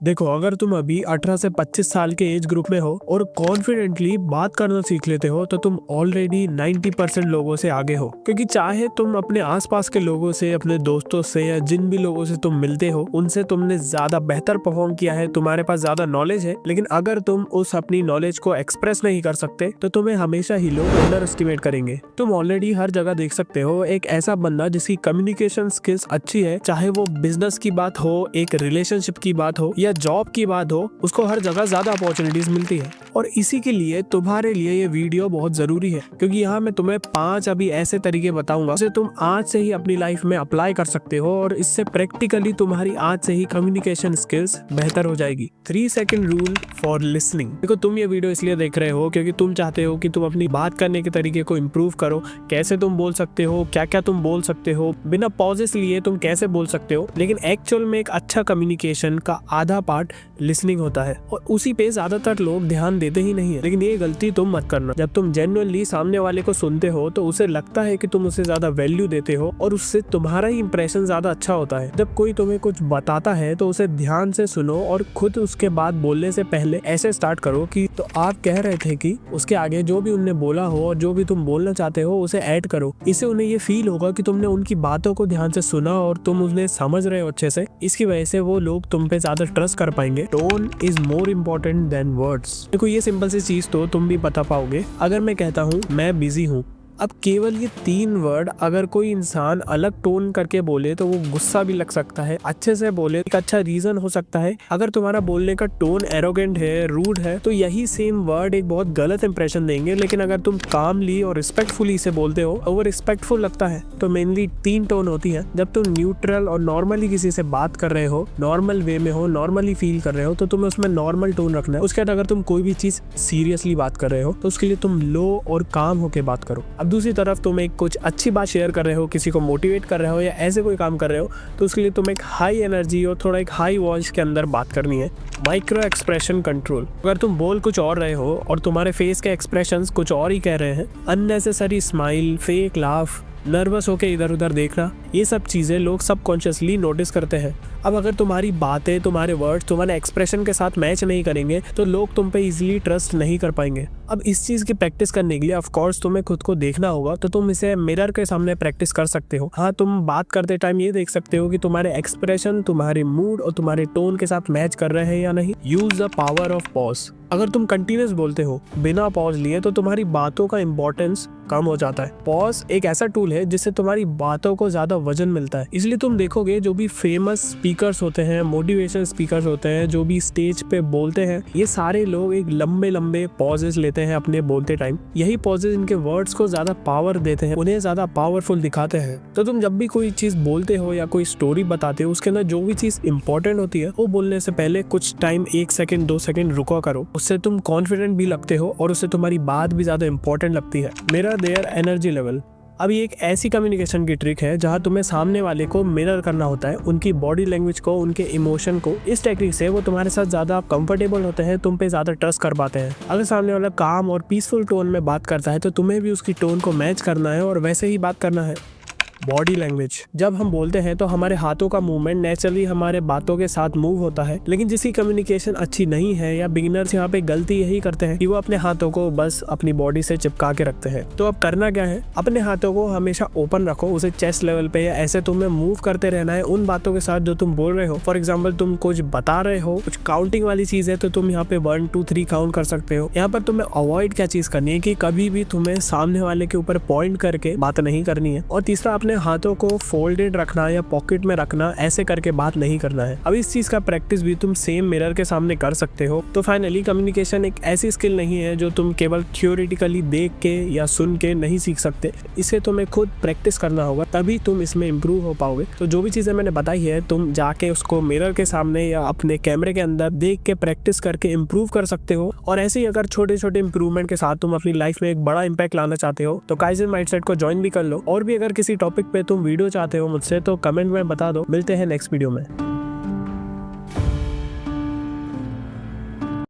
देखो, अगर तुम अभी 18 से 25 साल के एज ग्रुप में हो और कॉन्फिडेंटली बात करना सीख लेते हो तो तुम ऑलरेडी 90% लोगों से आगे हो। क्योंकि चाहे तुम अपने आसपास के लोगों से, अपने दोस्तों से या जिन भी लोगों से तुम मिलते हो उनसे तुमने ज्यादा बेहतर परफॉर्म किया है, तुम्हारे पास ज्यादा नॉलेज है, लेकिन अगर तुम उस अपनी नॉलेज को एक्सप्रेस नहीं कर सकते तो तुम्हें हमेशा ही लोग अंडर एस्टिमेट करेंगे। तुम ऑलरेडी हर जगह देख सकते हो एक ऐसा बंदा जिसकी कम्युनिकेशन स्किल्स अच्छी है, चाहे वो बिजनेस की बात हो, एक रिलेशनशिप की बात हो या जॉब की बात हो, उसको हर जगह ज्यादा अपॉर्चुनिटीज मिलती है। और इसी के लिए तुम्हारे लिए ये वीडियो बहुत जरूरी है, क्योंकि यहाँ मैं तुम्हें 5 अभी ऐसे तरीके बताऊंगा जिसे तुम आज से ही अपनी लाइफ में अप्लाई कर सकते हो और इससे प्रैक्टिकली तुम्हारी आज से ही कम्युनिकेशन स्किल्स बेहतर हो जाएगी। 3 सेकंड रूल फॉर लिसनिंग। देखो, तुम ये वीडियो इसलिए देख रहे हो क्योंकि तुम चाहते हो कि तुम अपनी बात करने के तरीके को इम्प्रूव करो, कैसे तुम बोल सकते हो, क्या क्या तुम बोल सकते हो, बिना पॉजेस लिए तुम कैसे बोल सकते हो। लेकिन एक्चुअल में एक अच्छा कम्युनिकेशन का आधा पार्ट लिसनिंग होता है और उसी पे ज्यादातर लोग ध्यान देते ही नहीं है। लेकिन ये गलती तुम मत करना। जब तुम जेन्युइनली सामने वाले को सुनते हो तो उसे लगता है कि तुम उसे ज्यादा वैल्यू देते हो और उससे तुम्हारा ही इंप्रेशन ज्यादा अच्छा होता है। जब कोई तुम्हें कुछ बताता है तो उसे ध्यान से सुनो और खुद उसके बाद बोलने से पहले ऐसे स्टार्ट करो कि तो आप कह रहे थे कि उसके आगे जो भी उन्होंने बोला हो और जो भी तुम बोलना चाहते हो उसे ऐड करो। इससे उन्हें ये फील होगा कि तुमने उनकी बातों को ध्यान से सुना और तुम उन्हें समझ रहे हो अच्छे से। इसकी वजह से वो लोग तुम पे ज्यादा ट्रस्ट कर पाएंगे। Tone is more important than words. देखो, ये सिंपल सी चीज तो तुम भी बता पाओगे। अगर मैं कहता हूँ मैं बिजी हूँ, अब केवल ये 3 वर्ड अगर कोई इंसान अलग टोन करके बोले तो वो गुस्सा भी लग सकता है, अच्छे से बोले एक अच्छा रीजन हो सकता है। अगर तुम्हारा बोलने का टोन एरोगेंट है, रूड है, तो यही सेम वर्ड एक बहुत गलत इंप्रेशन देंगे। लेकिन अगर तुम कामली और रिस्पेक्टफुली इसे बोलते हो और वो रिस्पेक्टफुल लगता है, तो मेनली 3 टोन होती है। जब तुम न्यूट्रल और नॉर्मली किसी से बात कर रहे हो, नॉर्मल वे में हो, नॉर्मली फील कर रहे हो, तो तुम्हें उसमें नॉर्मल टोन रखना है। उसके बाद अगर तुम कोई भी चीज सीरियसली बात कर रहे हो तो उसके लिए तुम लो और काम होके बात करो। अब दूसरी तरफ तुम एक कुछ अच्छी बात शेयर कर रहे हो, किसी को मोटिवेट कर रहे हो या ऐसे कोई काम कर रहे हो, तो उसके लिए तुम एक हाई एनर्जी और थोड़ा एक हाई वॉइस के अंदर बात करनी है। Micro expression control. अगर तुम बोल कुछ और रहे हो और तुम्हारे फेस के एक्सप्रेशंस कुछ और ही कह रहे हैं, unnecessary smile, fake laugh, nervous होके इधर उधर देखना, ये सब चीजें लोग सबकॉन्शियसली नोटिस करते हैं। अब अगर तुम्हारी बातें, तुम्हारे वर्ड्स, तुम्हारे एक्सप्रेशन के साथ मैच नहीं करेंगे तो लोग तुम पे इजीली ट्रस्ट नहीं कर पाएंगे। अब इस चीज की प्रैक्टिस करने के लिए ऑफ कोर्स तुम्हें खुद को देखना होगा, तो तुम इसे मिरर के सामने प्रैक्टिस कर सकते हो। हाँ, तुम बात करते टाइम ये देख सकते हो कि तुम्हारे एक्सप्रेशन, तुम्हारे मूड और तुम्हारे टोन के साथ मैच कर रहे हैं या नहीं। Use the power of pause. अगर तुम कंटिन्यूस बोलते हो बिना पॉज लिए तो तुम्हारी बातों का इंपॉर्टेंस कम हो जाता है। पॉज एक ऐसा टूल है जिससे तुम्हारी बातों को ज्यादा वजन मिलता है। इसलिए तुम देखोगे जो भी फेमस स्पीकर्स होते हैं, मोटिवेशन स्पीकर्स होते हैं, जो भी स्टेज पे बोलते हैं, ये सारे लोग एक लंबे लंबे पॉजेस लेते हैं अपने बोलते टाइम। यही पॉजेस इनके वर्ड्स को ज्यादा पावर देते हैं, उन्हें ज्यादा पावरफुल दिखाते हैं। तो तुम जब भी कोई चीज बोलते हो या कोई स्टोरी बताते हो, उसके अंदर जो भी चीज इंपॉर्टेंट होती है वो बोलने से पहले कुछ टाइम 1 सेकंड 2 सेकंड रुका करो। उससे तुम कॉन्फिडेंट भी लगते हो और उससे तुम्हारी बात भी ज्यादा इंपॉर्टेंट लगती है। Mirror their energy level. अब ये एक ऐसी कम्युनिकेशन की ट्रिक है जहां तुम्हें सामने वाले को मिरर करना होता है, उनकी बॉडी लैंग्वेज को, उनके इमोशन को। इस टेक्निक से वो तुम्हारे साथ ज्यादा कंफर्टेबल होते हैं, तुम पे ज्यादा ट्रस्ट कर पाते हैं। अगर सामने वाला काम और पीसफुल टोन में बात करता है तो तुम्हें भी उसकी टोन को मैच करना है और वैसे ही बात करना है। Body language. जब हम बोलते हैं तो हमारे हाथों का मूवमेंट नेचुरली हमारे बातों के साथ मूव होता है, लेकिन जिसकी कम्युनिकेशन अच्छी नहीं है या बिगिनर्स यहाँ पे गलती यही करते हैं कि वो अपने हाथों को बस अपनी बॉडी से चिपका के रखते हैं। तो अब करना क्या है, अपने हाथों को हमेशा ओपन रखो, उसे चेस्ट लेवल पे या ऐसे तुम्हें मूव करते रहना है उन बातों के साथ जो तुम बोल रहे हो। फॉर एग्जाम्पल, तुम कुछ बता रहे हो, कुछ काउंटिंग वाली चीज है तो तुम यहाँ पे 1 2 3 काउंट कर सकते हो। यहाँ पर तुम्हें अवॉइड क्या चीज करनी है कि कभी भी तुम्हें सामने वाले के ऊपर पॉइंट करके बात नहीं करनी है। और तीसरा, अपने हाथों को फोल्डेड रखना या पॉकेट में रखना, ऐसे करके बात नहीं करना है। अब इस चीज का प्रैक्टिस भी तुम सेम मिरर के सामने कर सकते हो। तो फाइनली, कम्युनिकेशन एक ऐसी स्किल नहीं है जो तुम केवल थ्योरेटिकली देख के या सुन के नहीं सीख सकते। इसे तुम्हें खुद प्रैक्टिस करना होगा, तभी तुम इसमें इम्प्रूव हो पाओगे। तो जो भी चीजें मैंने बताई है, तुम जाके उसको मिरर के सामने या अपने कैमरे के अंदर देख के प्रैक्टिस करके इम्प्रूव कर सकते हो। और ऐसे ही अगर छोटे छोटे इंप्रूवमेंट के साथ तुम अपनी लाइफ में एक बड़ा इंपैक्ट लाना चाहते हो तो काइजन माइंडसेट को ज्वाइन भी कर लो। और भी अगर किसी टॉपिक पे तुम वीडियो चाहते हो मुझसे तो कमेंट में बता दो। मिलते हैं नेक्स्ट वीडियो में।